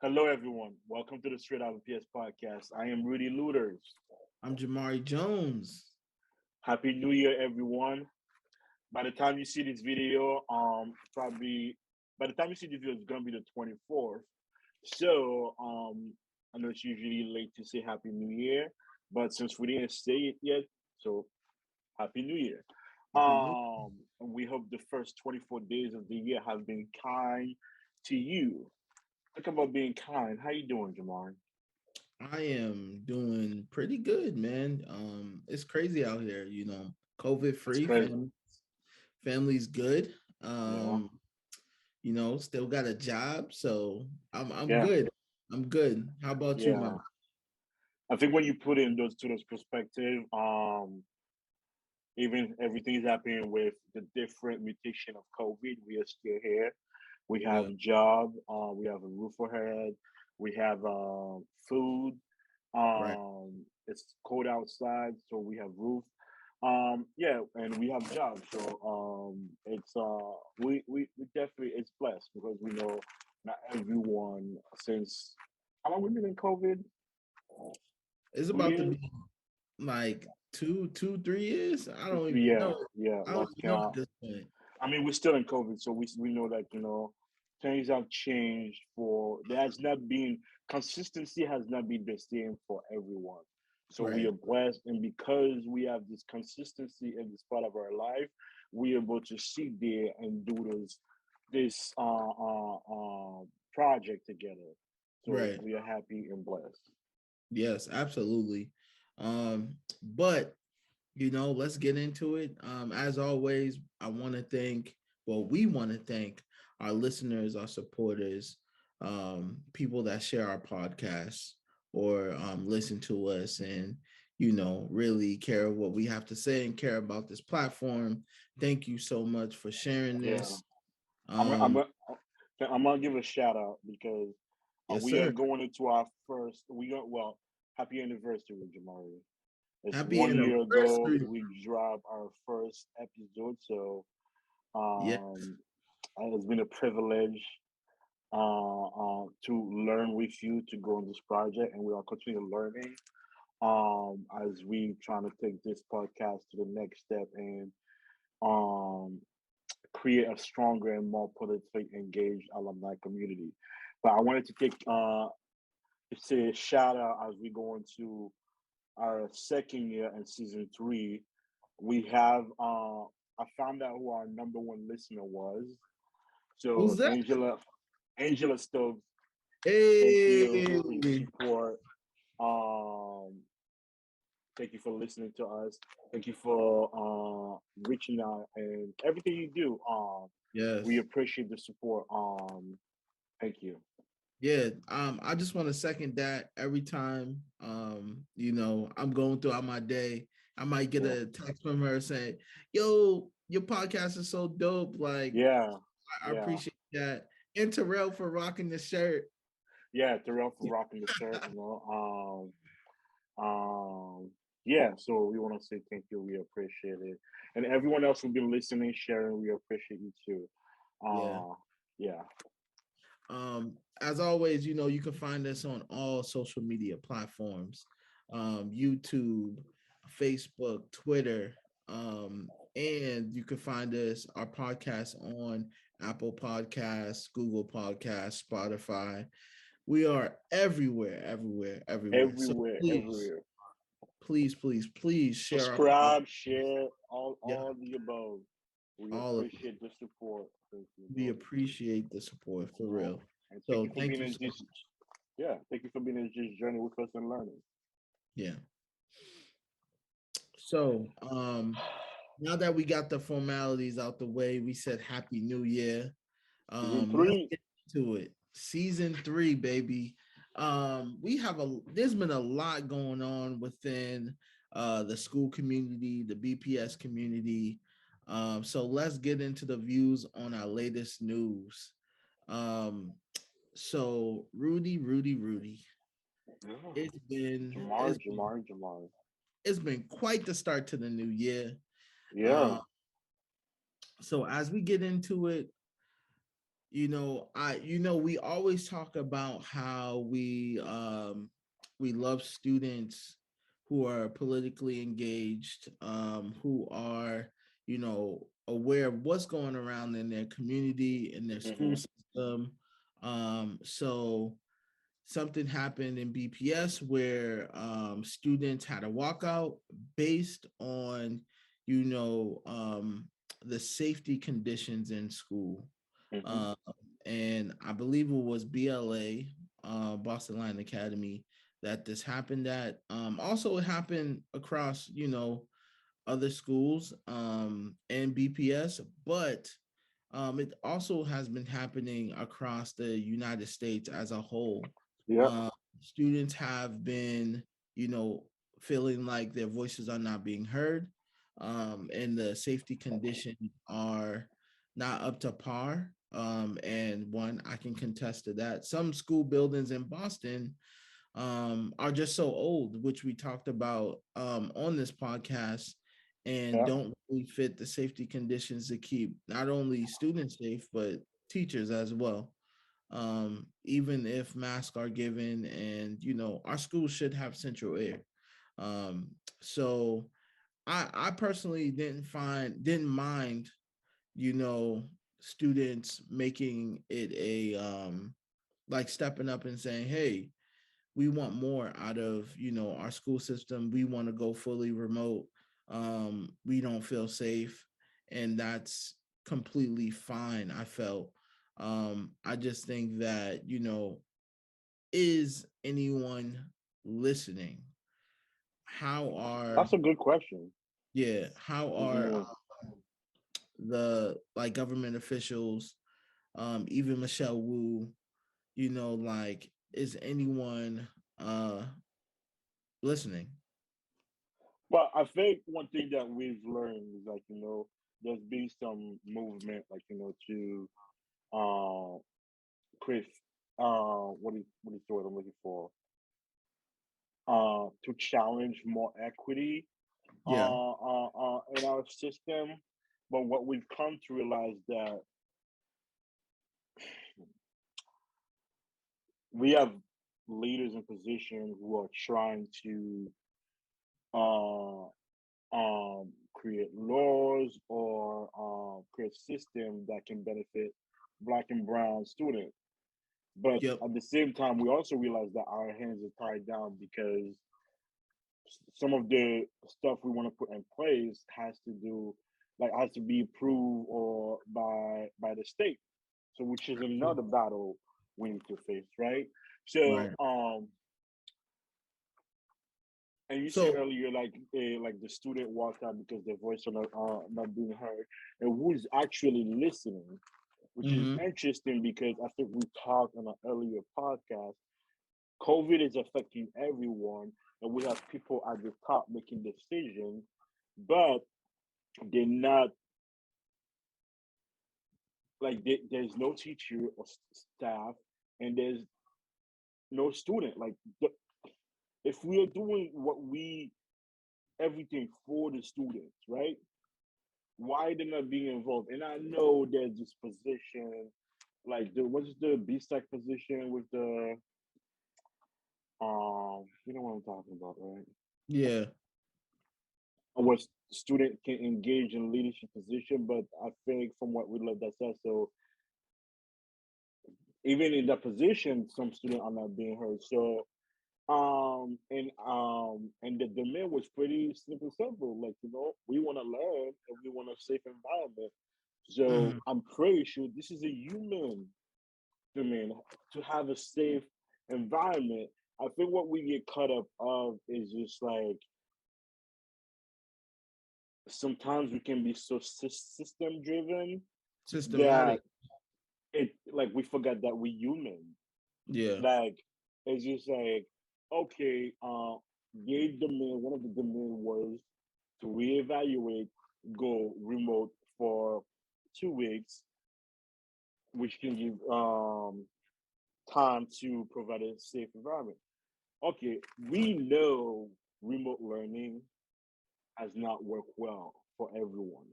Hello, everyone. Welcome to the Straight Outta BPS podcast. I am Rudy Looters. I'm Jamari Jones. Happy New Year, everyone. By the time you see this video, probably by the time you see the video, it's gonna be the 24th. So, I know it's usually late to say Happy New Year, but since we didn't say it yet, so Happy New Year. Happy New. And we hope the first 24 days of the year have been kind to you. Talk about being kind. How you doing, Jamar? I am doing pretty good, man. It's crazy out here, COVID It's free, crazy. family's good. Yeah. Still got a job, so I'm Yeah. good. I'm good. How about you, my Yeah. I think when you put in those perspective, even everything is happening with the different mutation of COVID, we are still here. We have yeah, a job, we have a roof overhead, we have food. right. It's cold outside, so we have roof. Yeah, and we have jobs. So it's we definitely it's blessed because we know not everyone since how long we been in COVID? It's Two about to years? be like 3 years. I don't even Yeah, know. yeah, I don't lost even know at count. this point. I mean, we're still in COVID, so we know that things have changed. For there has not been consistency has not been the same for everyone. So we Right. are blessed, and because we have this consistency in this part of our life, we are able to sit there and do this project together. So Right. we are happy and blessed. Yes, absolutely. But let's get into it. As always, we want to thank our listeners, our supporters, people that share our podcast or listen to us and, really care what we have to say and care about this platform. Thank you so much for sharing Yeah, this. I'm gonna- I'm Um, gonna, I'm gonna give a shout out because yes, we are sir. going into our first. We got well. Happy anniversary, Jamari. It's Happy 1 year ago anniversary. we dropped our first episode, so Yeah. um, it's been a privilege to learn with you to go on this project, and we are continuing learning as we trying to take this podcast to the next step and um, create a stronger and more politically engaged alumni community. But I wanted to take to say a shout out as we go into our second year in season three. We have I found out who our number one listener was. Who's So that? Angela Stokes, thank you Hey. for your support. Um thank you for listening to us. Thank you for reaching out and everything you do. We Yes. appreciate the support. Thank you. Yeah, I just want to second that every time I'm going throughout my day, I might get Yeah. a text from her saying, "Yo, your podcast is so dope." Like, Yeah. I Yeah. appreciate that. And Terrell for rocking the shirt. Yeah. Terrell for rocking the shirt. Yeah, so we want to say thank you. We appreciate it. And everyone else who's been listening, sharing, we appreciate you too. Yeah. Uh yeah. As always, you can find us on all social media platforms, YouTube, Facebook, Twitter, and you can find our podcast on Apple Podcasts, Google Podcasts, Spotify. We are everywhere, everywhere, everywhere. So Everywhere, please, everywhere. please, please, please share our podcast. Subscribe, share, Yeah, all the above. We all of it. appreciate the support. Thank you, We bro. appreciate the support for Uh, real. and thank So you for thank being you in so this much. yeah, thank you for being in this journey with us and learning. Yeah. So now that we got the formalities out the way, we said Happy New Year. Season Let's three. get to it. Season 3, baby. There's been a lot going on within the school community, the BPS community. So let's get into the views on our latest news. Um, so Rudy, Yeah. it's been Jamar, it's been Jamar, Jamar. it's been quite the start to the new year. Yeah. Um, so as we get into it, we always talk about how we love students who are politically engaged, who are, aware of what's going around in their community, in their school Mm-hmm. system. So something happened in BPS where students had a walkout based on, you know, um, the safety conditions in school. Mm-hmm. Um, and I believe it was BLA, Boston Lion Academy, that this happened at. Also, it happened across, other schools and BPS, but it also has been happening across the United States as a whole. Yep. Uh, Students have been, you know, feeling like their voices are not being heard, and the safety conditions are not up to par. And one, I can contest to that. Some school buildings in Boston are just so old, which we talked about on this podcast, and Yep. don't really fit the safety conditions to keep not only students safe, but teachers as well. Even if masks are given, and our schools should have central air. Um, so I personally didn't mind, you know, students making it a like stepping up and saying, hey, we want more out of our school system. We want to go fully remote. We don't feel safe, and that's completely fine. I felt. I just think that is anyone listening? How are That's a good question. yeah? How Is are anyone? the like government officials? Even Michelle Wu. Like, is anyone listening? But I think one thing that we've learned is like there's been some movement like to uh create what is the word I'm looking for, to challenge more equity Yeah. in our system. But what we've come to realize that we have leaders in position who are trying to uh, create laws or create system that can benefit black and brown students. But Yep. at the same time, we also realize that our hands are tied down because some of the stuff we want to put in place has to do like has to be approved or by the state. So which is another battle we need to face, right? So Right. and you said So, earlier like the student walked out because their voice are not being heard, and who's actually listening, which is mhm, interesting because I think we talked on an earlier podcast. COVID is affecting everyone, and we have people at the top making decisions, but they're not like there's no teacher or staff, and there's no student. Like if we are doing what we everything for the students, right? Why they're not being involved? And I know there's this position, like the what's the B stack position with the you know what I'm talking about, right? yeah, Where student can engage in leadership position, but I think from what we learned that said, so even in that position, some students are not being heard. So and the demand was pretty simple. Like, we want to learn and we want a safe environment. So mhm, I'm pretty sure this is a human demand to have a safe environment. I think what we get caught up of is just like sometimes we can be so system driven that systematic. it like we forgot that we human. Yeah. Like it's just like okay, they demand one of the demand was to reevaluate, go remote for 2 weeks, which can give time to provide a safe environment. Okay, we know remote learning has not worked well for everyone.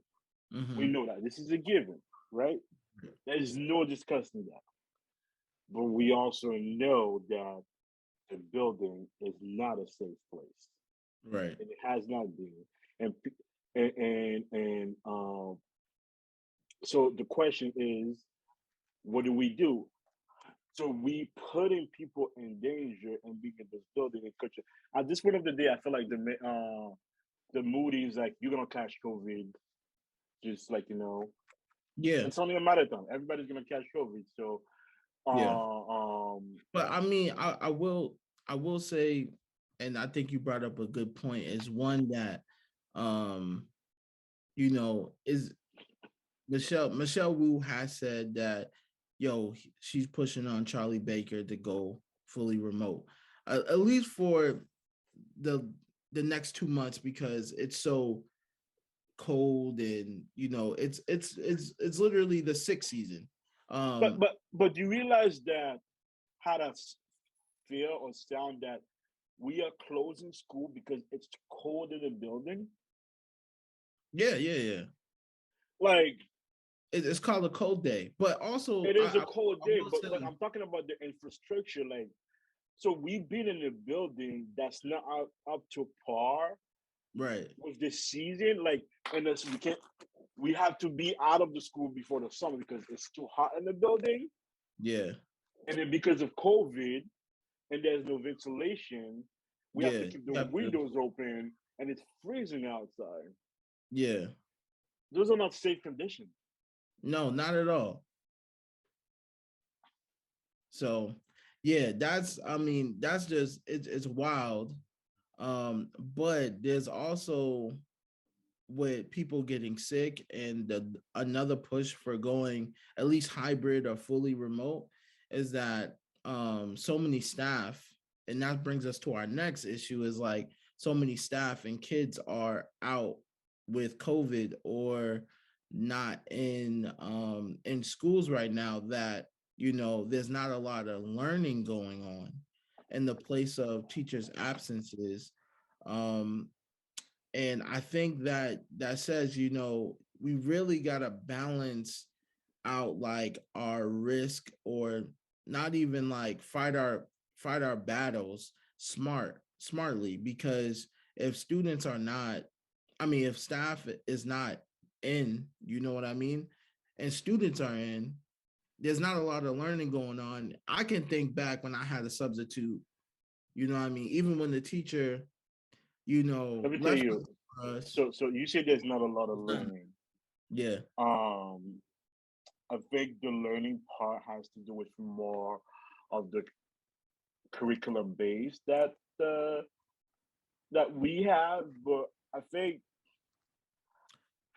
We Mhm. know that this is a given, right? There's no discussing that. But we also know that the building is not a safe place, Right. and it has not been. And and so the question is, what do we do? So we putting people in danger and being in this building and culture. At this point of the day, I feel like the mood is like you're gonna catch COVID, just like Yeah. it's only a marathon. Everybody's gonna catch COVID. So Yeah. um But I mean, I will say, and I think you brought up a good point, is one that um, is Michelle Wu has said that, she's pushing on Charlie Baker to go fully remote, at least for the the next 2 months, because it's so cold, and it's literally the sixth season. but Um, but do you realize that how that feel or sound that we are closing school because it's cold in the building? yeah, yeah, yeah. Like It's called a cold day, but also it I, is a I, cold I day, will but say, I'm talking about the infrastructure. Like so we've been in a building that's not up to par right, with this season. Like and this, we have to be out of the school before the summer because it's too hot in the building. yeah, And then because of COVID and there's no ventilation, we have to yeah, keep you the have to, windows open and it's freezing outside. yeah, Those are not safe conditions. no, not at all. So, yeah, I mean, that's just it's wild. But there's also, with people getting sick, and another push for going at least hybrid or fully remote, is that so many staff, and that brings us to our next issue, is like so many staff and kids are out with COVID, or not in schools right now, that there's not a lot of learning going on in the place of teachers' absences. um and I think that says, we really got to balance out, like, our risk, or not even like fight our battles smartly, because if students are not, I mean, if staff is not in, you know what I mean, and students are in, there's not a lot of learning going on. I can think back when I had a substitute, you know what I mean, even when the teacher, Let me tell left you. us. So you say there's not a lot of learning. Yeah. Um, I think the learning part has to do with more of the curriculum base uh, that we have, but I think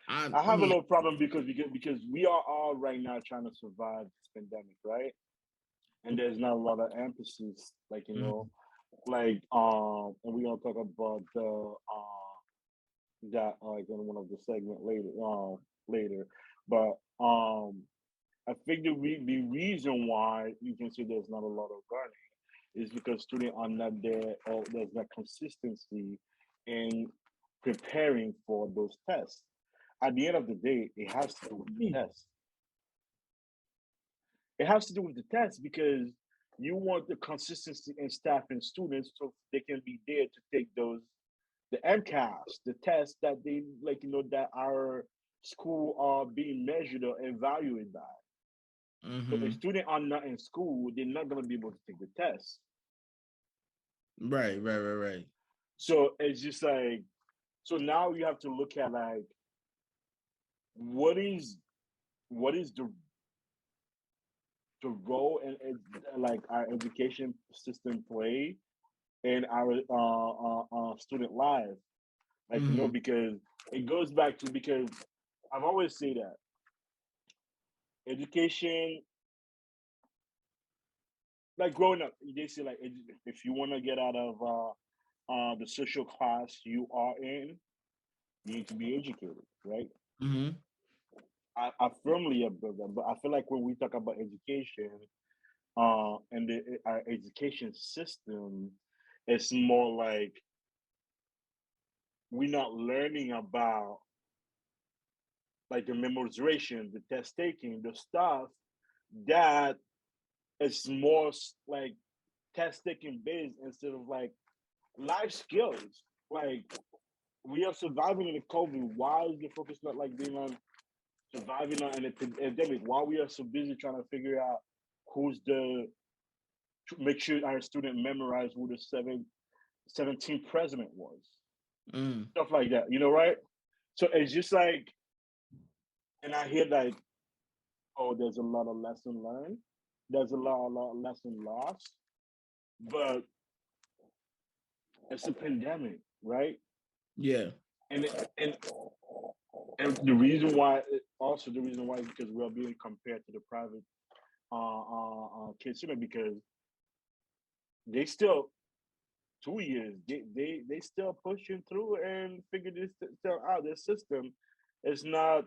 I I I have a mean, little problem because we are all right now trying to survive this pandemic, right? And there's not a lot of emphasis, like mhm, like and we're gonna talk about the that like in one of the segment later, but I think the reason why you can say there's not a lot of learning is because students are not there, or there's not consistency in preparing for those tests. At the end of the day, it has to do with the me. test. It has to do with the test because you want the consistency in staff and students so they can be there to take those the MCAS, the tests that they like that our school are being measured or evaluated by. So if Hmm. students are not in school, they're not gonna be able to take the test. Right, right, right, right. So it's just like so now you have to look at like what is what is the role and like our education system play in our student life. Like Hmm. because it goes back to because I've always say that education, like growing up, they say like if you want to get out of the social class you are in, you need to be educated, right? Hmm. I firmly agree with that, but I feel like when we talk about education, and our education system, it's more like we're not learning about like the memorization, the test taking, the stuff that is more like test taking based instead of like life skills. Like we are surviving in the COVID. Why is the focus not like being on surviving on an epidemic? Why we are so busy trying to figure out who's the to make sure our student memorize who the 17th president was, Mm, stuff like that. You know, right? So it's just like, and I hear like, oh, there's a lot of lesson learned, there's a lot of lesson lost, but it's a pandemic, right? yeah. And and and the reason why, also the reason why is because we're being compared to the private kids, because they still 2 years, they still pushing through and figure this still out. Their system is not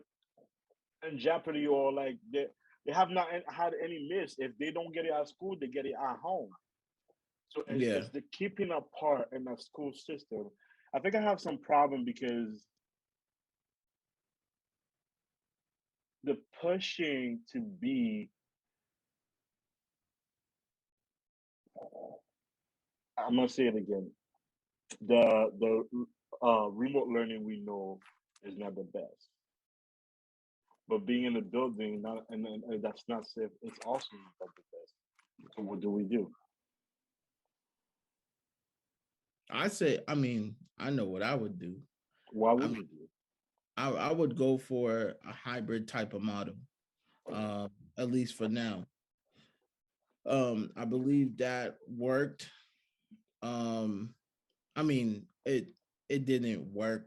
in jeopardy, or like they have not had any miss. If they don't get it at school, they get it at home. So Yeah. it's the keeping apart in the school system. I think I have some problem because the pushing to be, I'm gonna say it again. The remote learning we know is not the best, but being in the building, not and that's not safe. It's also not the best. So what do we do? I say, I mean, I know what I would do. What I would mean, you do? I would go for a hybrid type of model, um, at least for now. I believe that worked. Um, I mean, it didn't work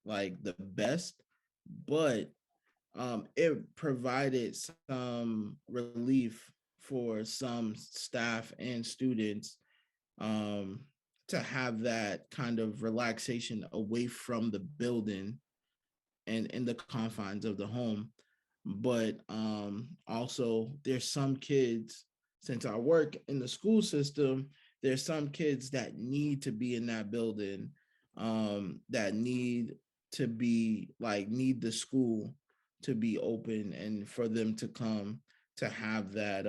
like the best, but it provided some relief for some staff and students, um, to have that kind of relaxation away from the building and in the confines of the home. But also, there's some kids, since I work in the school system, there's some kids that need to be in that building, that need to be like, need the school to be open and for them to come to have that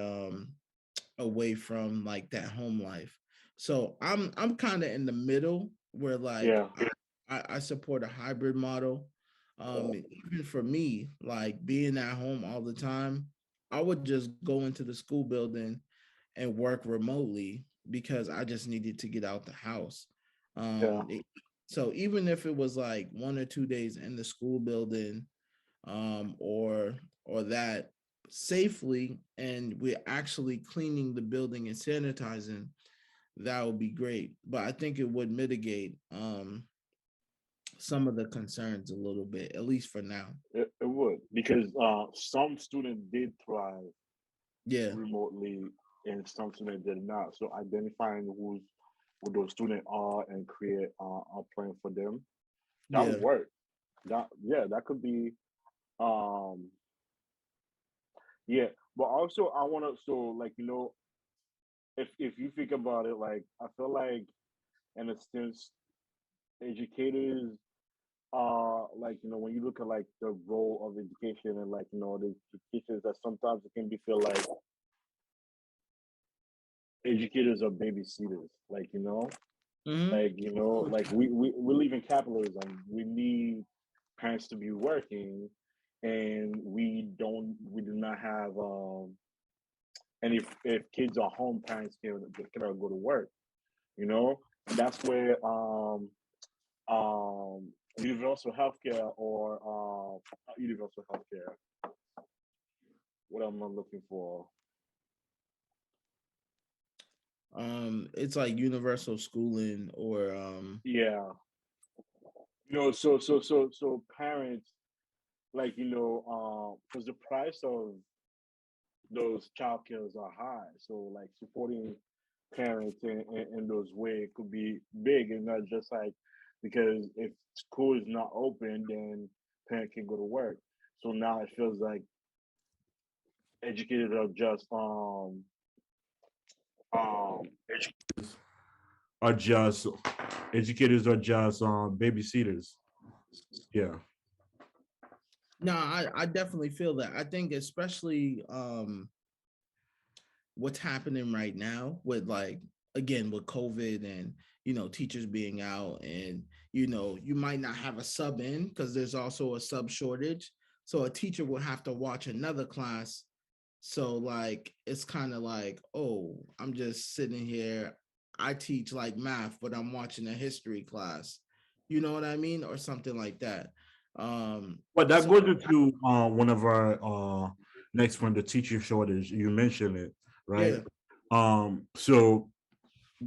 away from like that home life. So I'm kind of in the middle where like Yeah, I support a hybrid model. Even for me, like being at home all the time, I would just go into the school building and work remotely because I just needed to get out the house. yeah, So even if it was like 1 or 2 days in the school building, or that safely, and we're actually cleaning the building and sanitizing, that would be great. But I think it would mitigate some of the concerns a little bit, at least for now. it would, because some students did thrive Yeah, remotely and some students did not. So identifying who those students are and create a plan for them, that would yeah. work. That, yeah, that could be, um yeah. But also I want to, so like, if you think about it, like I feel like in a sense educators, like, when you look at like the role of education, and like, the teachers, that sometimes it can be feel like educators are babysitters, like, Hmm. like, like we live in capitalism. We need parents to be working, and we do not have, and if kids are home, parents cannot go to work, and that's where, universal healthcare, or not universal healthcare, what am I looking for? It's like universal schooling, or Yeah, so parents, like, because the price of those childcares are high, so like supporting parents in those ways could be big, and not just like, because if school is not open, then parent can go to work. So now it feels like educators are just educators are just educators are just babysitters. Yeah. No, I definitely feel that. I think especially what's happening right now with like again with COVID and teachers being out and you might not have a sub in because there's also a sub shortage. So a teacher will have to watch another class. So like it's kind of like, oh, I'm just sitting here. I teach like math, but I'm watching a history class. You know what I mean? Or something like that. But that So goes into one of our next one, the teacher shortage. You mentioned it, right? yeah. So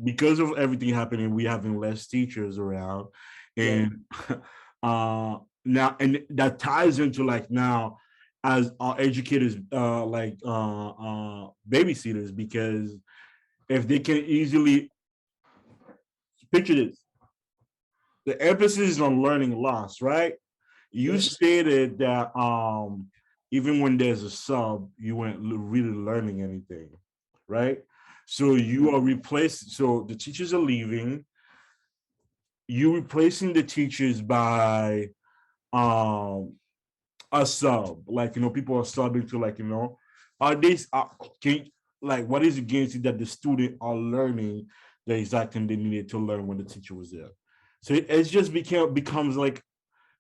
because of everything happening, we having less teachers around, Yep. and now and that ties into like now as our educators babysitters, because if they can easily picture this, the emphasis is on learning loss, right? You Yep. stated that even when there's a sub, you weren't really learning anything, right? So you are replaced. So the teachers are leaving. You replacing the teachers by um a sub. Like people are subbing to are these can like what is it guaranteed that the student are learning the exact thing they needed to learn when the teacher was there? So it just becomes like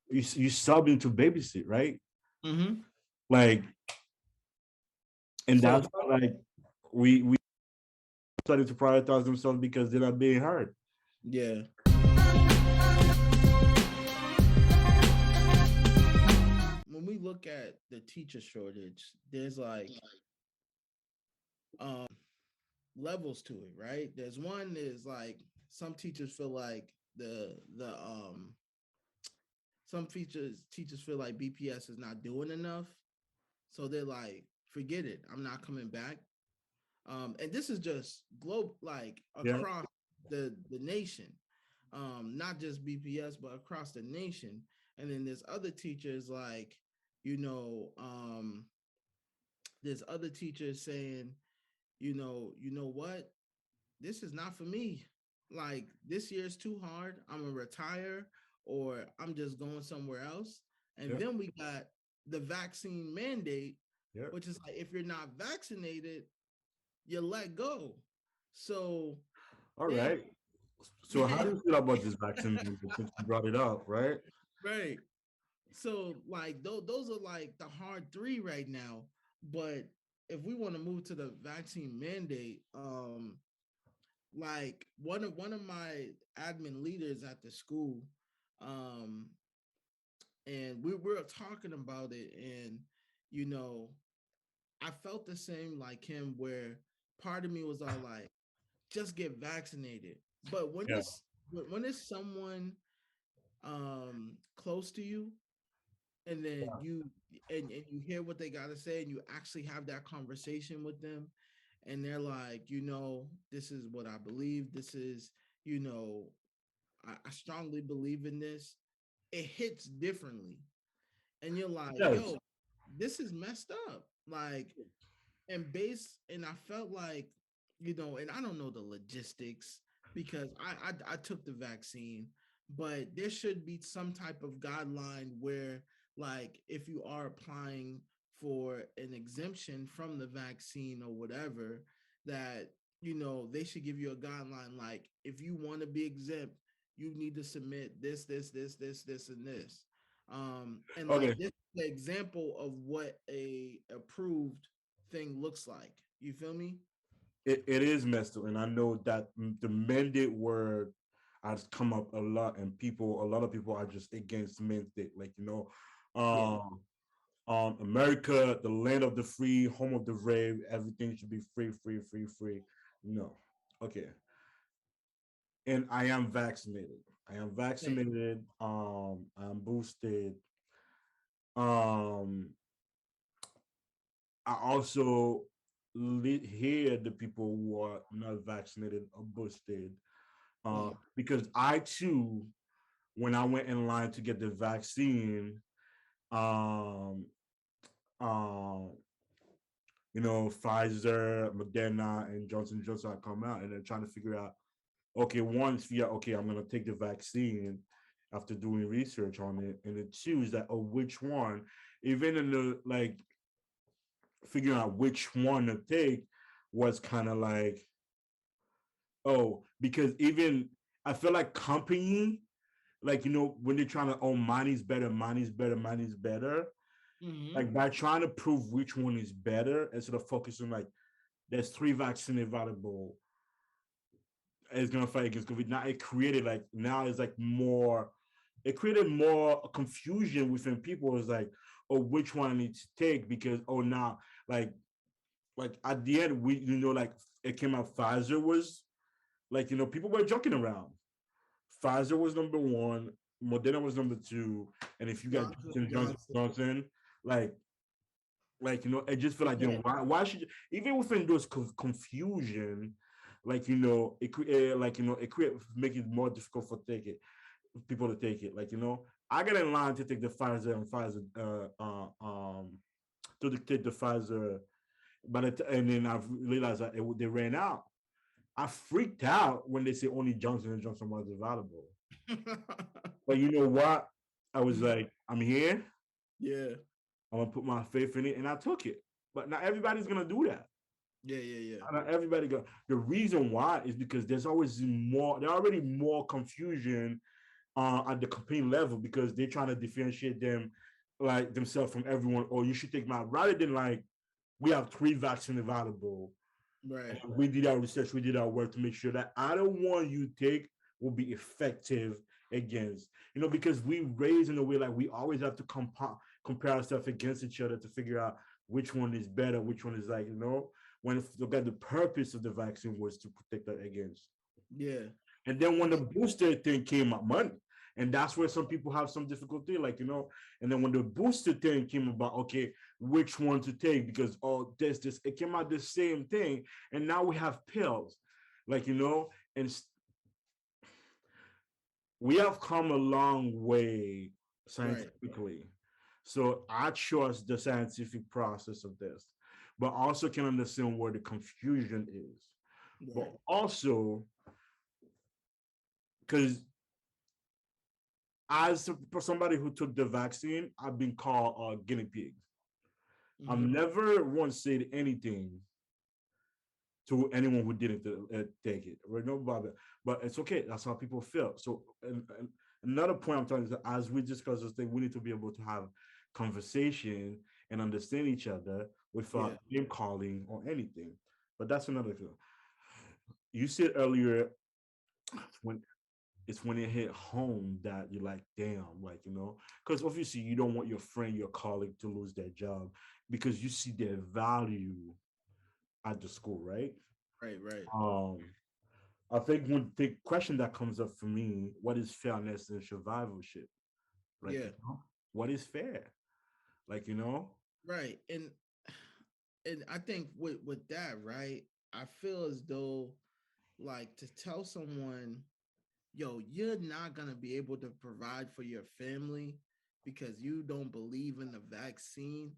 you sub into babysit, right? Mm-hmm. Like, and So that's why, like we started to prioritize themselves because they're not being heard. yeah. When we look at the teacher shortage, there's like levels to it, right? There's one is like some teachers feel like the some teachers feel like BPS is not doing enough. So they're like, forget it. I'm not coming back. And this is just globe like Yeah. across the nation. Not just BPS, but across the nation. And then there's other teachers like, you know, um, there's other teachers saying, you know what? This is not for me. Like this year's too hard. I'm gonna retire or I'm just going somewhere else. And Yeah. then we got the vaccine mandate, Yeah. which is like if you're not vaccinated, you let go. So All then right. So how yeah, do you feel about this vaccine mandate since you brought it up, right? right. So like those are like the hard three right now. But if we want to move to the vaccine mandate, like one of my admin leaders at the school, um, and we were talking about it, and you know, I felt the same like him, where part of me was all like, just get vaccinated. But Yeah. when it's someone close to you, and then and you hear what they got to say and you actually have that conversation with them and they're like this is what I believe, this is you know I strongly believe in this, it hits differently and you're like Yes. yo, this is messed up, like, and I felt like, and I don't know the logistics because I took the vaccine, but there should be some type of guideline where, like, if you are applying for an exemption from the vaccine or whatever, that they should give you a guideline. Like, if you want to be exempt, you need to submit this, and this. And Okay. like this is the example of what a approved thing looks like. You feel me? It is messed up, and I know that the mandate word has come up a lot, and a lot of people are just against mandate. Like Yeah. America, the land of the free, home of the brave. Everything should be free, free, free, free. No, okay. And I am vaccinated. I am Same. vaccinated. I'm boosted. Um, I also hear the people who are not vaccinated or boosted. Mm, Because I too, when I went in line to get the vaccine, um, um, Pfizer, Moderna, and Johnson & Johnson are come out, and they're trying to figure out, okay, one, figure out, okay, I'm gonna take the vaccine after doing research on it, and then two is that, oh, which one even in the like figuring out which one to take was kind of like, oh, because even I feel like company, like when they're trying to, oh, money's better, money's better, money's better, Hmm. like by trying to prove which one is better instead of focusing like there's three vaccine available, it's gonna fight against COVID. Now it created like now it's like more, it created more confusion within people. It's like, oh, which one I need to take because oh now like at the end we like it came out Pfizer was like people were joking around. Pfizer was number one, Moderna was number two, and if you got Johnson Johnson and Johnson Johnson. Johnson, like I just feel like Yeah, why should even within those confusion, like it create make it more difficult for take it people to take it. Like I got in line to take the Pfizer and Pfizer to take the Pfizer, but and then I realized that they ran out. I freaked out when they say only Johnson and Johnson was available. But you know what? I was like, I'm here. yeah, I'm gonna put my faith in it, and I took it. But not everybody's gonna do that. yeah, yeah, yeah. Not everybody go. The reason why is because there's always more. There already more confusion at the company level because they're trying to differentiate them like themselves from everyone. Or you should take my rather than like we have three vaccines available. Right, We did our research, we did our work to make sure that either one you take will be effective against, because we raise in a way like we always have to compare ourselves against each other to figure out which one is better, which one is like, when look at the purpose of the vaccine was to protect us against. yeah, And then when the yeah, booster thing came up, money. And that's where some people have some difficulty, like, and then when the booster thing came about, okay, which one to take? Because this, it came out the same thing. And now we have pills, like, and we have come a long way right, scientifically. So I trust the scientific process of this, but also can understand where the confusion is. But right. also, because as for somebody who took the vaccine, I've been called a guinea pig. I've Hmm. never once said anything to anyone who didn't take it. Right? No bother, but it's okay. That's how people feel. So, and another point I'm telling you is that as we discuss this thing, we need to be able to have conversation and understand each other Yeah, without name calling or anything. But that's another thing. You said earlier when it's when it hit home that you're like, damn, like, because obviously you don't want your friend, your colleague to lose their job because you see their value at the school, right? right, right. Um, I think one the question that comes up for me, what is fairness and survivorship? Like, Yeah, what is fair? Like, right. And I think with that, right, I feel as though like to tell someone, yo, you're not gonna be able to provide for your family because you don't believe in the vaccine.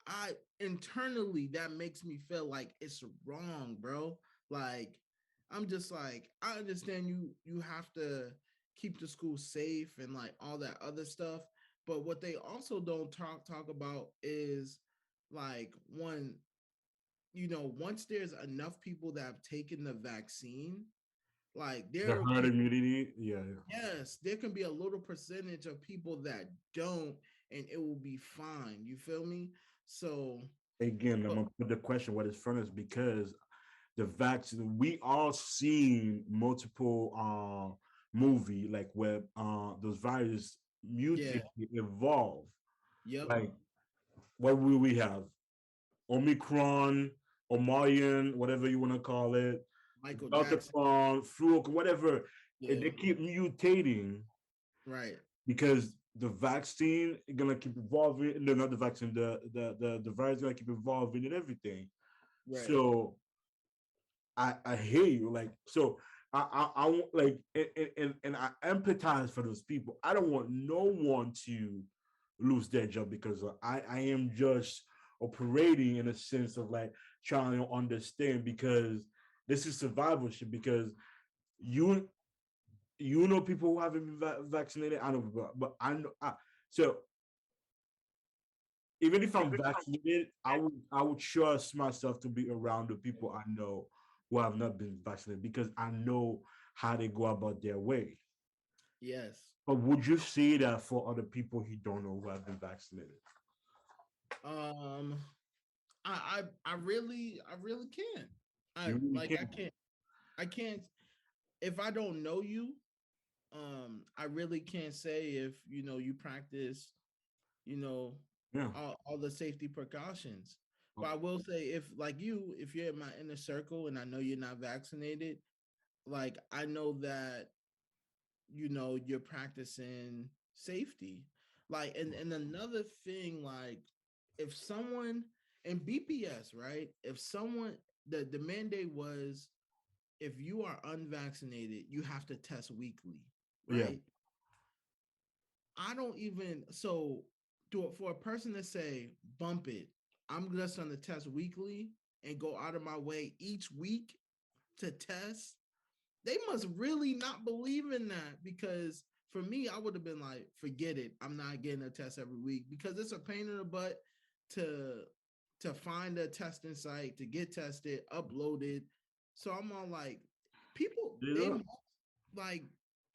I internally that makes me feel like it's wrong, bro. Like I'm just like I understand you have to keep the school safe and like all that other stuff, but what they also don't talk about is like one, once there's enough people that have taken the vaccine, like the there herd can, immunity, yeah, yeah. yes, there can be a little percentage of people that don't, and it will be fine. You feel me? So, Again, I'm but gonna put the question what is fairness because the vaccine we all seen multiple movie like where those viruses yeah, mutate evolve. yep, Like what will we have? Omicron, Omarion, whatever you want to call it, Michael Jackson, Deltacron, Fluke, whatever. And yeah, they keep mutating right, because the vaccine is gonna keep evolving. No, not the vaccine. The virus is gonna keep evolving and everything. right, So I hear you. Like so, I want like and I empathize for those people. I don't want no one to lose their job because I am just operating in a sense of like trying to understand because this is survivorship because you know people who haven't been vaccinated. I know, but I know so even if I'm vaccinated, I would trust myself to be around the people I know who have not been vaccinated because I know how they go about their way. Yes. But would you say that for other people who don't know who have been vaccinated? Um, I really can't. I You really like can't. I can't if I don't know you. I really can't say if you practice you know Yeah. all the safety precautions. But Oh, I will say if you're in my inner circle and I know you're not vaccinated, like I know that you're practicing safety. Like and another thing, like if someone in BPS, right? If someone the mandate was if you are unvaccinated, you have to test weekly, yeah. right? I don't even so for a person to say bump it, I'm just gonna test weekly and go out of my way each week to test. They must really not believe in that because for me, I would have been like, forget it. I'm not getting a test every week because it's a pain in the butt to find a testing site, to get tested, uploaded. So I'm all like, people, they Yeah. like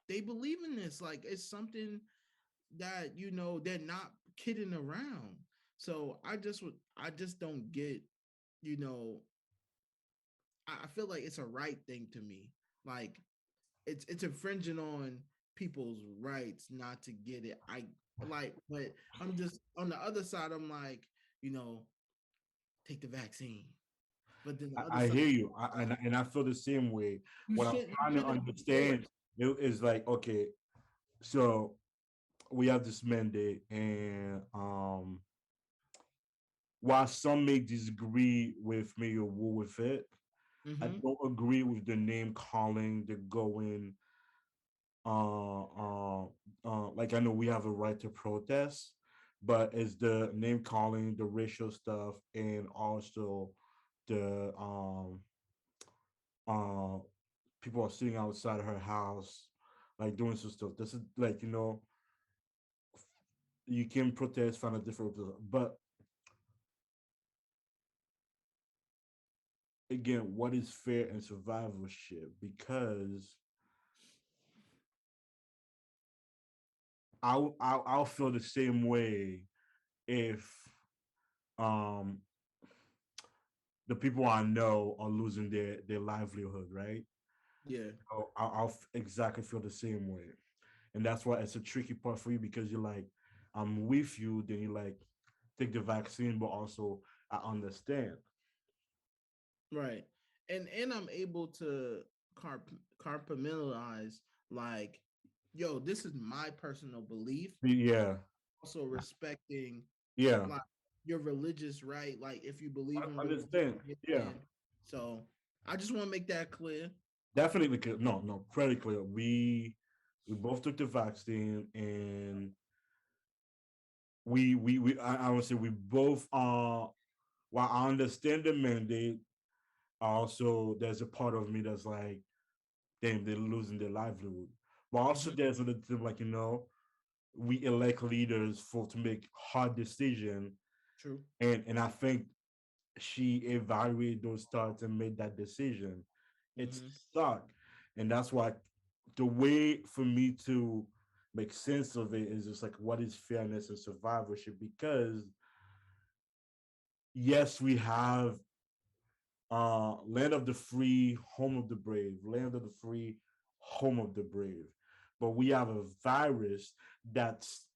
they believe in this. Like it's something that they're not kidding around. So I just don't get, you know, I feel like it's a right thing to me. Like it's infringing on people's rights not to get it. I like, but I'm just on the other side. I'm like, you know, take the vaccine. But then the other I side, hear you, and I feel the same way. What I'm you trying to shouldn't be understand forced. is like, okay, so we have this mandate, and while some may disagree with me or woo with it, I Mm-hmm. don't agree with the name calling, the going. Uh, uh, like I know we have a right to protest, but it's the name calling, the racial stuff, and also the uh people are sitting outside her house, like doing some stuff. This is like you can protest, find a different, but again, what is fair and survivorship? Because I'll feel the same way if um the people I know are losing their livelihood, right? Yeah. I'll exactly feel the same way, and that's why it's a tricky part for you because you're like, I'm with you, then you like take the vaccine, but also I understand. Right. And I'm able to compartmentalize like, yo, this is my personal belief. Yeah, Also respecting yeah, like your religious right. Like if you believe in I understand. Yeah, religion. So I just want to make that clear. definitely. No, no, pretty clear. We both took the vaccine, and I would say we both while I understand the mandate, also there's a part of me that's like, damn, they're losing their livelihood. But also Mhm. there's another thing like, we elect leaders for to make hard decision, True. and I think she evaluated those thoughts and made that decision. It's Hmm. stuck. And that's why the way for me to make sense of it is just like what is fairness and survivorship, because yes, we have land of the free, home of the brave, land of the free, home of the brave. But we have a virus that's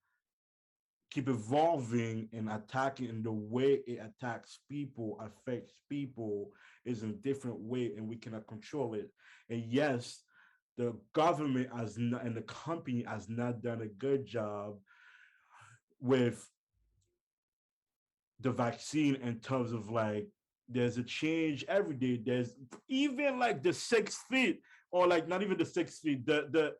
keep evolving and attacking, and the way it attacks people, affects people, is in a different way, and we cannot control it. And yes, the government has not, and the company has not done a good job with the vaccine in terms of like there's a change every day. There's even like the 6 feet, or like not even the 6 feet, the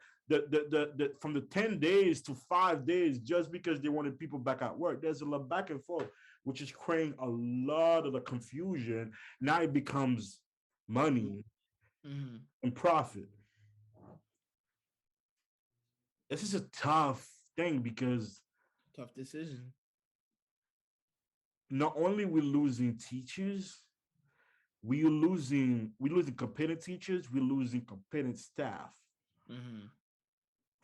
from the 10 days to 5 days, just because they wanted people back at work. There's a lot back and forth, which is creating a lot of the confusion. Now it becomes money Hmm. and profit. This is a tough thing because Tough decision. not only we losing teachers, we losing competent teachers, we're losing competent staff. Mm-hmm.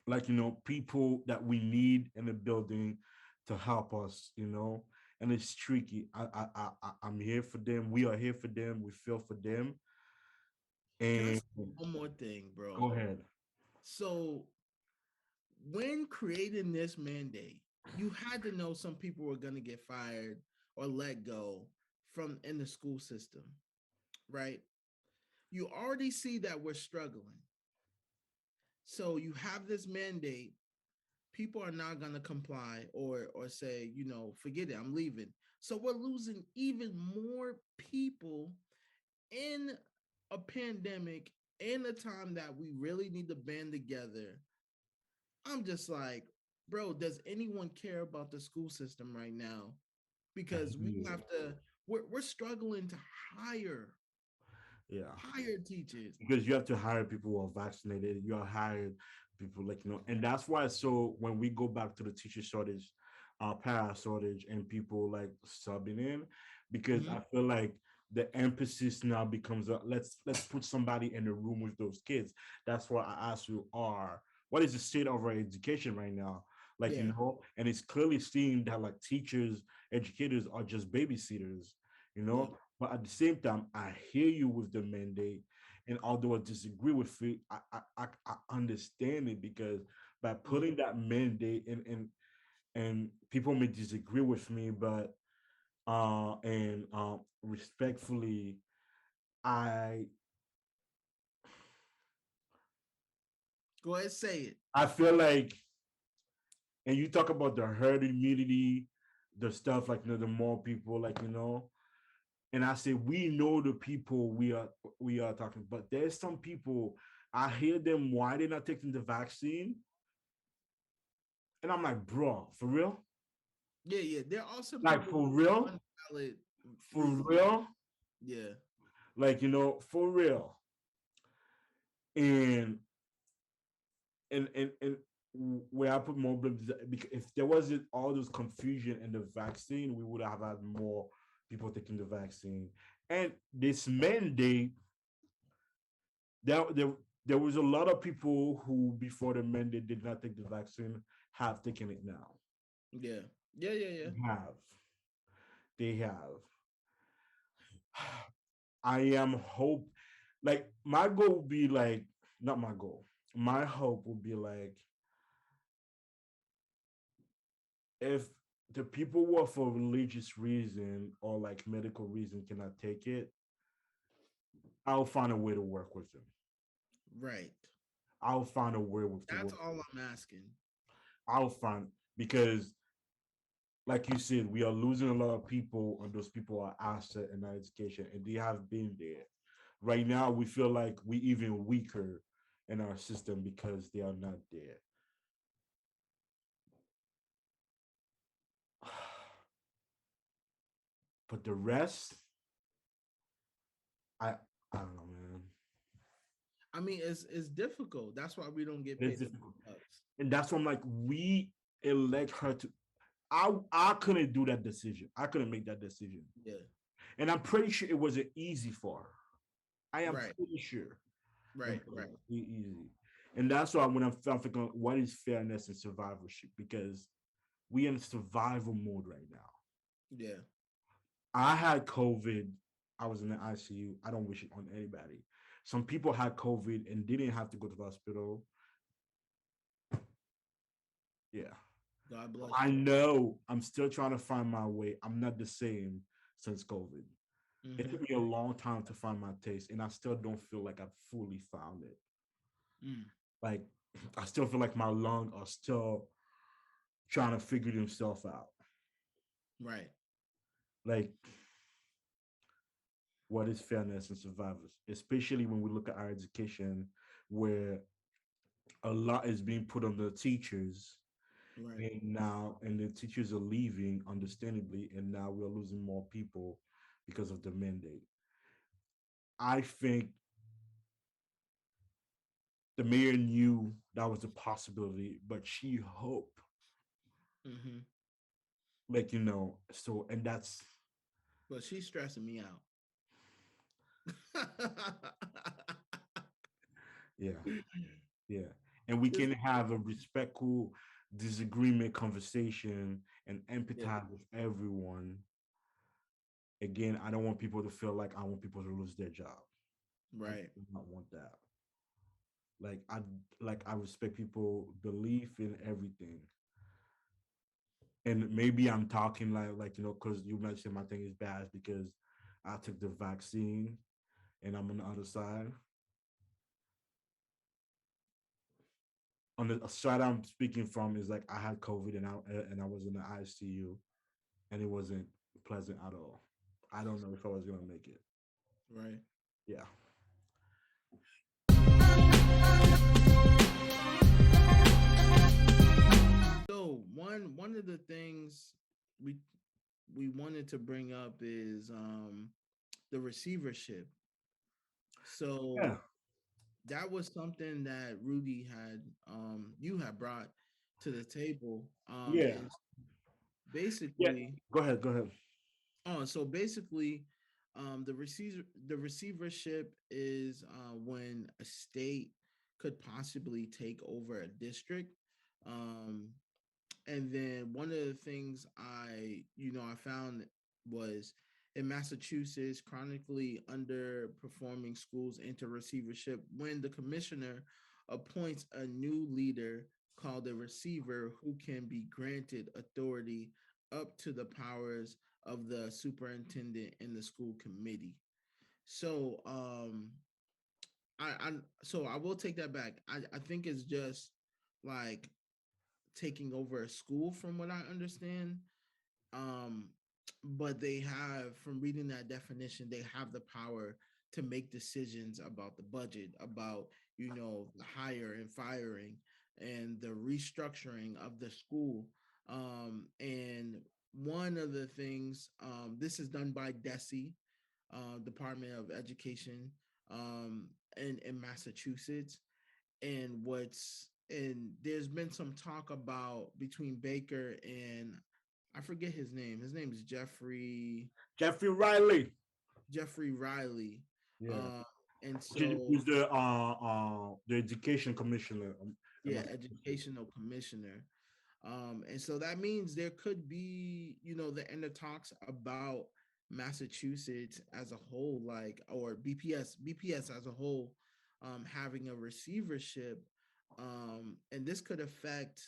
Like, people that we need in the building to help us, and it's tricky. I'm here for them. We are here for them. We feel for them. Can I And say one more thing, bro? go ahead. So when creating this mandate, you had to know some people were going to get fired or let go from in the school system, right? You already see that we're struggling. So you have this mandate. People are not going to comply or say, forget it, I'm leaving. So we're losing even more people in a pandemic in a time that we really need to band together. I'm just like, bro, does anyone care about the school system right now? I Because we hear you. have to, we're struggling to hire Yeah. hire teachers. Because you have to hire people who are vaccinated. You are hired people, like, and that's why. So when we go back to the teacher shortage, para shortage, and people like subbing in, because Mhm. I feel like the emphasis now becomes let's put somebody in the room with those kids. That's why I asked you, what is the state of our education right now? Like, Yeah. and it's clearly seen that like teachers, educators are just babysitters, you Yeah. know. But at the same time, I hear you with the mandate, and although I disagree with it, I understand it, because by Mhm. putting that mandate in, and people may disagree with me, but and respectfully, I Go ahead, say it. I feel like, and you talk about the herd immunity, the stuff like, the more people, like, and I say we know the people we are talking, but there's some people, I hear them why they're not taking the vaccine, and I'm like, bro, for real? Yeah, yeah. There are some Like, people for with real? unvalid For reasons. real? Yeah. Like, for real. And and where I put more blame is that, because if there wasn't all this confusion in the vaccine, we would have had more people taking the vaccine. And this mandate, there there was a lot of people who before the mandate did not take the vaccine have taken it now. Yeah. Yeah, yeah, yeah. Have they have? I am hope, like, my goal would be like, not my goal. My hope would be like, if the people who are for religious reason or like medical reason cannot take it, I'll find a way to work with them. Right. I'll find a way to That's work. all I'm asking. I'll find, because like you said, we are losing a lot of people, and those people are asset in our education, and they have been there. Right now, we feel like we even weaker in our system because they are not there. But the rest, I I don't know, man. I mean, it's difficult. That's why we don't get It's paid the difficult, big bucks. and that's why I'm like, we elect her to. I couldn't do that decision. I couldn't make that decision, Yeah. and I'm pretty sure it wasn't easy for her. I am Right. pretty sure it Right. Right. wasn't easy, and that's why when I'm thinking, what is fairness and survivorship? Because we in survival mode right now. Yeah. I had COVID. I was in the ICU. I don't wish it on anybody. Some people had COVID and didn't have to go to the hospital. Yeah. God bless I you. know I'm still trying to find my way. I'm not the same since COVID. It Mm-hmm. took me a long time to find my taste, and I still don't feel like I've fully found it. Mm. Like, I still feel like my lungs are still trying to figure themselves out. Right. Like, what is fairness and survivors, especially when we look at our education, where a lot is being put on the teachers, Right. and the teachers are leaving, understandably, and now we're losing more people because of the mandate. I think the mayor knew that was a possibility, but she hoped Mm-hmm. like so and that's But she's stressing me out. yeah, yeah. And we This- can have a respectful disagreement conversation and yeah, empathize with everyone. Again, I don't want people to feel like I want people to lose their job. I right. do not want that. Like I respect people belief in everything. And maybe I'm talking like because you mentioned my thing is bad because I took the vaccine and I'm on the other side. On the side I'm speaking from is like I had COVID and I was in the ICU and it wasn't pleasant at all. I don't know if I was gonna make it. Right. Yeah. So one of the things we we wanted to bring up is the receivership. Yeah. So that was something that Rudy had you had brought to the table. Yeah. And Yeah. basically Go ahead. Go ahead. so basically the receivership is when a state could possibly take over a district. Um and then one of the things I found was in Massachusetts, chronically underperforming schools enter receivership when the commissioner appoints a new leader called a receiver who can be granted authority up to the powers of the superintendent and the school committee. So I will take that back. I think it's just like taking over a school from what I understand. Um, but they have, from reading that definition, they have the power to make decisions about the budget, about the hire and firing and the restructuring of the school. And one of the things, this is done by DESE, Department of Education, um, in Massachusetts. And there's been some talk about between Baker and I forget his name. His name is Jeffrey Riley. Jeffrey Riley. Yeah. Uh, and so Who's the education commissioner? yeah, educational commissioner. And so that means there could be, the end of talks about Massachusetts as a whole, like, or BPS as a whole, having a receivership. And this could affect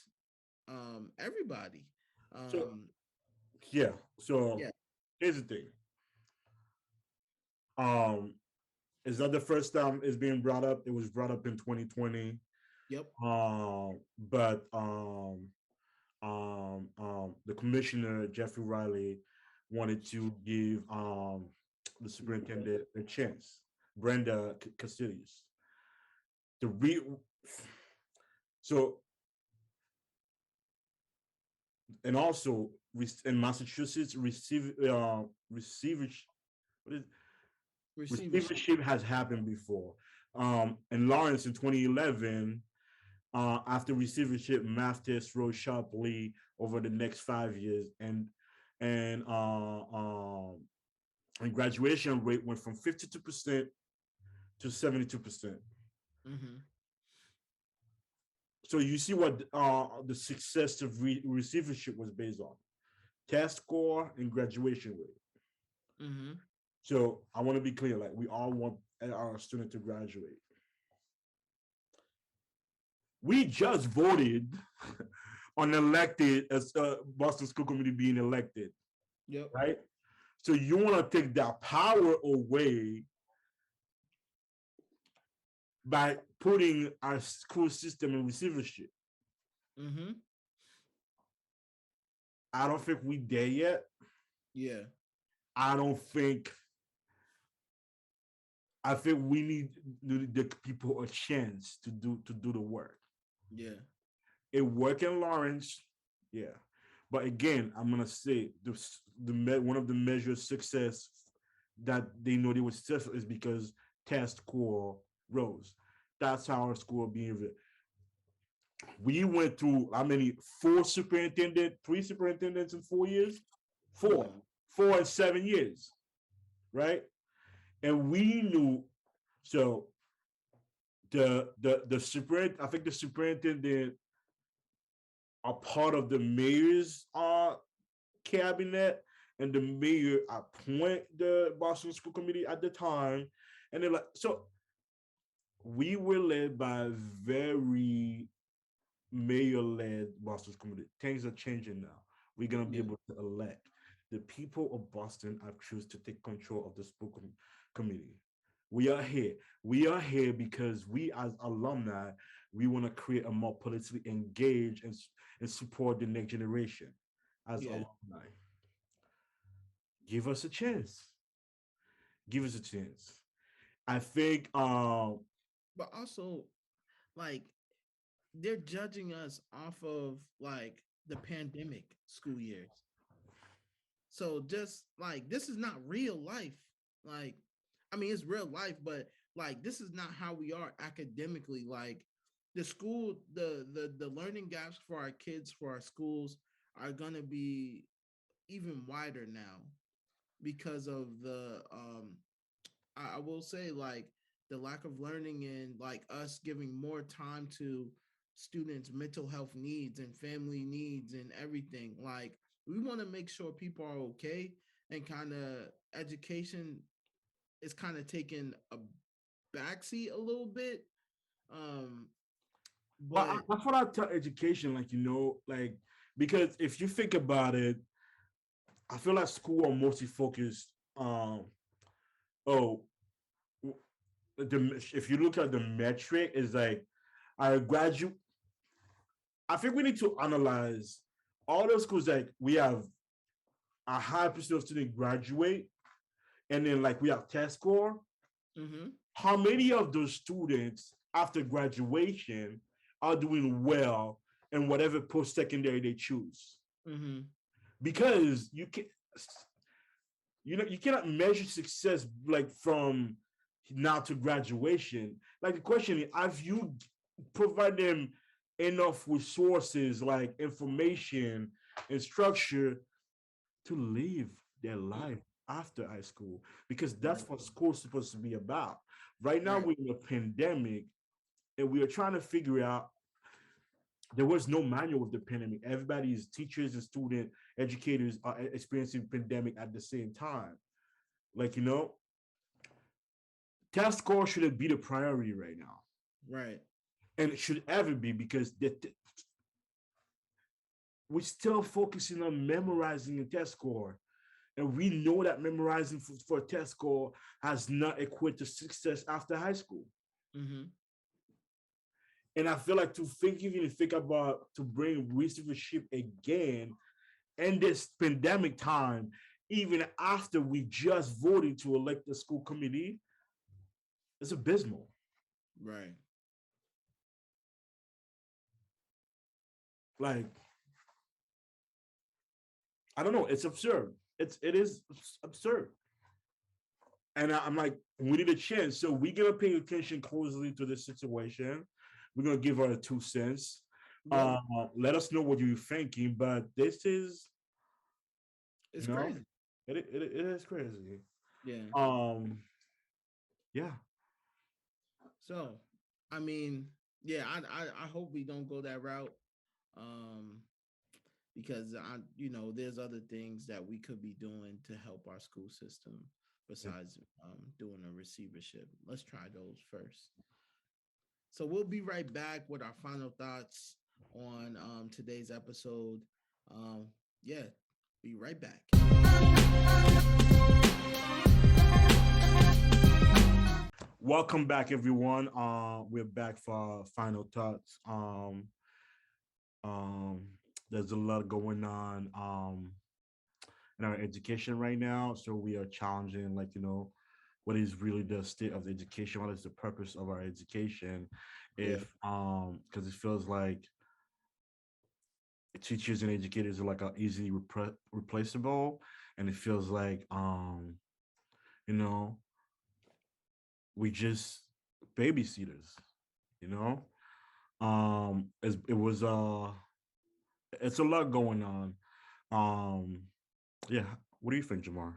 everybody. So Um, yeah. So yeah, here's the thing. Um, is that the first time it's being brought up? It was brought up in 2020. yep. But the commissioner Jeffrey Riley wanted to give the superintendent a chance, Brenda Casillas. The re so and also in Massachusetts receivership what is Receivership. receivership has happened before. In Lawrence in 2011, after receivership, math tests rose sharply over the next 5 years, and and graduation rate went from 52% to 72%. Mm-hmm. So you see what the success of receivership was based on: test score and graduation rate. Mm-hmm. So I want to be clear, like we all want our student to graduate. We just voted on elected as Boston School Committee being elected, Yep. right? So you want to take that power away by putting our school system in receivership. Mm-hmm. I don't think we there yet. Yeah. I don't think. I think we need the people a chance to do the work. Yeah. It worked in Lawrence, yeah. But again, I'm gonna say one of the measures of success that they know they were successful is because test score rose. That's how our school being. we went through how many? Three superintendents in 4 years, four, Yeah. 4 and 7 years, right? And we knew so the super. I think the superintendent are part of the mayor's cabinet, and the mayor appoint the Boston School Committee at the time, and they're like so. We were led by very mayor-led Boston community. Things are changing now. We're gonna be Yeah. able to elect the people of Boston have choose to take control of the school committee. We are here. We are here because we, as alumni, we want to create a more politically engaged and support the next generation. As Yeah. alumni, give us a chance. Give us a chance. I think. But also, like, they're judging us off of like the pandemic school years. So just like this is not real life. Like, I mean, it's real life, but like this is not how we are academically. Like the school, the learning gaps for our kids, for our schools are gonna be even wider now because of the I will say like the lack of learning and like us giving more time to students' mental health needs and family needs and everything. Like we want to make sure people are okay and kind of education is kind of taking a backseat a little bit. Um, but That's what I tell education, like like because if you think about it, I feel like school are mostly focused. Oh, if you look at the metric, is like I graduate. I think we need to analyze all those schools. Like we have a high percentage of students graduate, and then like we have test score. mhm, How many of those students after graduation are doing well in whatever post secondary they choose? mhm, Because you cannot measure success like from now to graduation. Like the question is, have you provide them enough resources like information and structure to live their life after high school? Because that's right, what school's supposed to be about. Right now right, we're in a pandemic and we are trying to figure out. There was no manual of the pandemic. Everybody's teachers and student educators are experiencing pandemic at the same time. Like test score shouldn't be the priority right now, right, and it should ever be because we're still focusing on memorizing a test score, and we know that memorizing for a test score has not equated to success after high school. mhm, And I feel like even think about to bring receivership again in this pandemic time, even after we just voted to elect the school committee, it's abysmal. right. Like I don't know, it's absurd. It is absurd. And I'm like, we need a chance. So we're gonna pay attention closely to this situation. We're gonna give our 2 cents. Yep, Let us know what you're thinking. But this is, it's you know, crazy. it is crazy. Yeah. Um, yeah, So, I mean, yeah, I hope we don't go that route. Um, because there's other things that we could be doing to help our school system besides doing a receivership. Let's try those first. So we'll be right back with our final thoughts on today's episode. Um, yeah, be right back. welcome back, everyone. We're back for our final thoughts. Um, there's a lot going on in our education right now, so we are challenging, like what is really the state of the education? What is the purpose of our education? Yeah. If because it feels like teachers and educators are like easily replaceable, and it feels like you know we just babysitters, you know it was it's a lot going on. Um, yeah. What do you think, Jamar?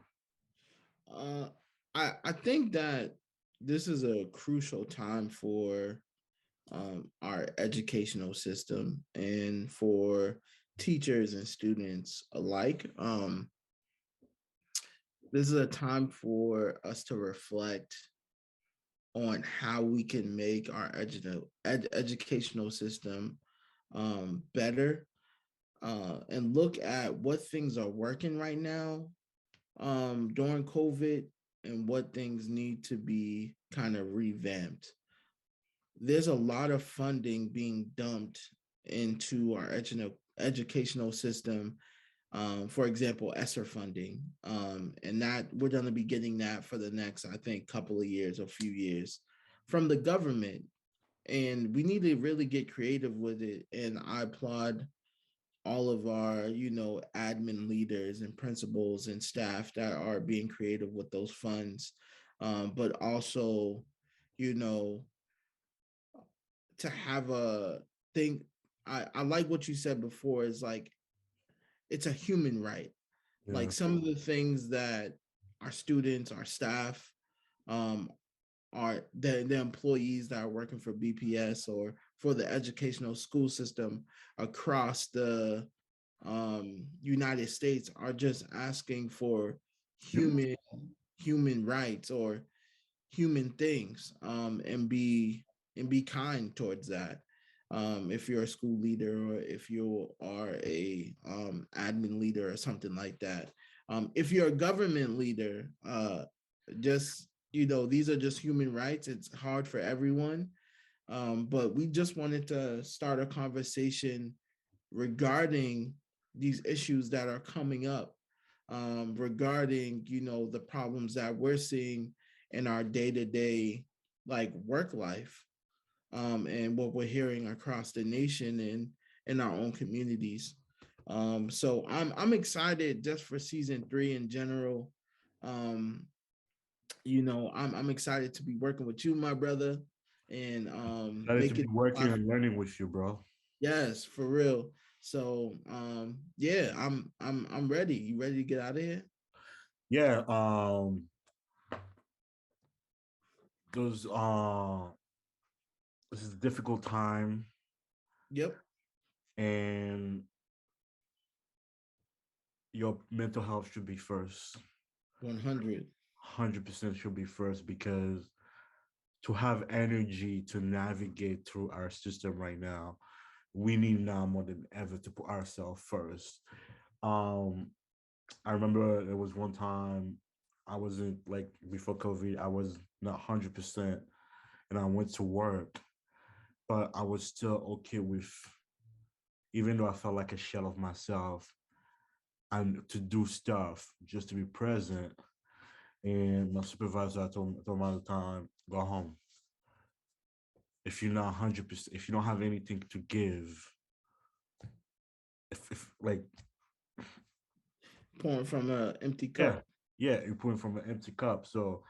Uh, I think that this is a crucial time for our educational system and for teachers and students alike. This is a time for us to reflect on how we can make our educational system better, and look at what things are working right now during COVID and what things need to be kind of revamped. There's a lot of funding being dumped into our educational system. For example, ESSER funding, and that we're going to be getting that for the next, I think, couple of years or few years from the government, and we need to really get creative with it. And I applaud all of our, admin leaders and principals and staff that are being creative with those funds, but also, you know, to have a thing. I like what you said before. Is like it's a human right. Yeah. Like some of the things that our students, our staff, um, are the employees that are working for BPS or for the educational school system across the United States are just asking for human human rights or human things, and be kind towards that. If you're a school leader or if you are a admin leader or something like that. If you're a government leader, just these are just human rights. It's hard for everyone, but we just wanted to start a conversation regarding these issues that are coming up, regarding the problems that we're seeing in our day-to-day like work life, and what we're hearing across the nation and in our own communities. So I'm excited just for season 3 in general. um I'm excited to be working with you, my brother, and Excited to make be it working and learning with you, bro. yes, for real. So yeah, I'm ready. You ready to get out of here? Yeah. Those this is a difficult time, Yep. and your mental health should be first. 100. 100% should be first, because to have energy to navigate through our system right now, we need now more than ever to put ourselves first. Um, I remember there was one time I wasn't like before COVID, I was not 100%, and I went to work, but I was still okay with, even though I felt like a shell of myself, and to do stuff just to be present. And my supervisor, I told him all the time, go home. If you're not 100%, if you don't have anything to give, if like, Pouring from an empty yeah, cup. yeah, you're putting from an empty cup. So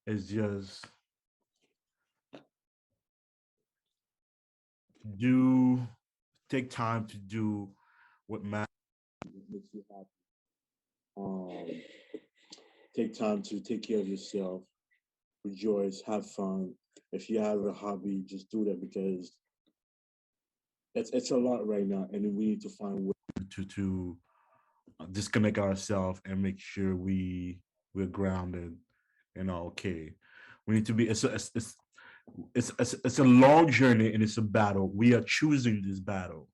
it's just do take time to do what matters. What makes you happy. Um, take time to take care of yourself, rejoice, have fun. If you have a hobby, just do that because it's a lot right now, and we need to find ways. To disconnect ourselves and make sure we're grounded and okay. We need to be. It's a long journey and it's a battle. We are choosing this battle,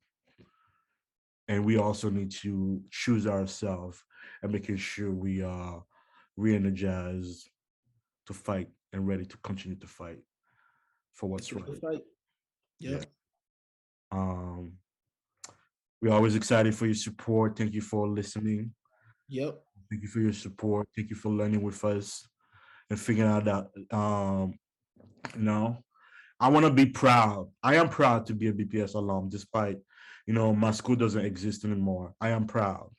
and we also need to choose ourselves and making sure we are re-energized to fight and ready to continue to fight for what's For the right. fight. Yeah. Yep. Um, we're always excited for your support. Thank you for listening. Yep. Thank you for your support. Thank you for learning with us and figuring out that you know, I want to be proud. I am proud to be a BPS alum, despite my school doesn't exist anymore. I am proud,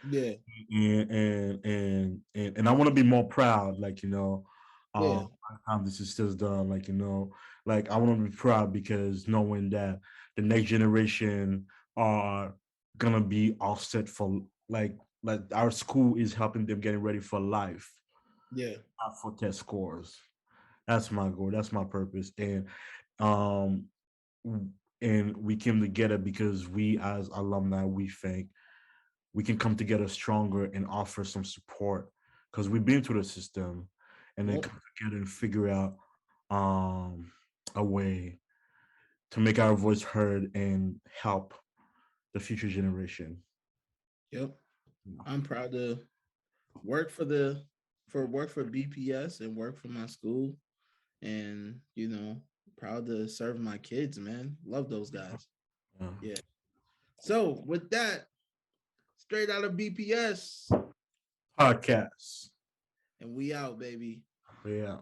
Yeah. and I want to be more proud. Like Yeah. by the time this is still done, like Like I want to be proud because knowing that the next generation are gonna be offset for like our school is helping them getting ready for life, Yeah. not for test scores. That's my goal. That's my purpose. Um and we came together because we as alumni we think we can come together stronger and offer some support because we've been through the system and then Yep. come together and figure out um a way to make our voice heard and help the future generation. Yep. I'm proud to work for the work for BPS and work for my school, and proud to serve my kids, man. Love those guys. Yeah. Yeah. So with that, straight out of BPS, Podcast. and we out, baby. Yeah.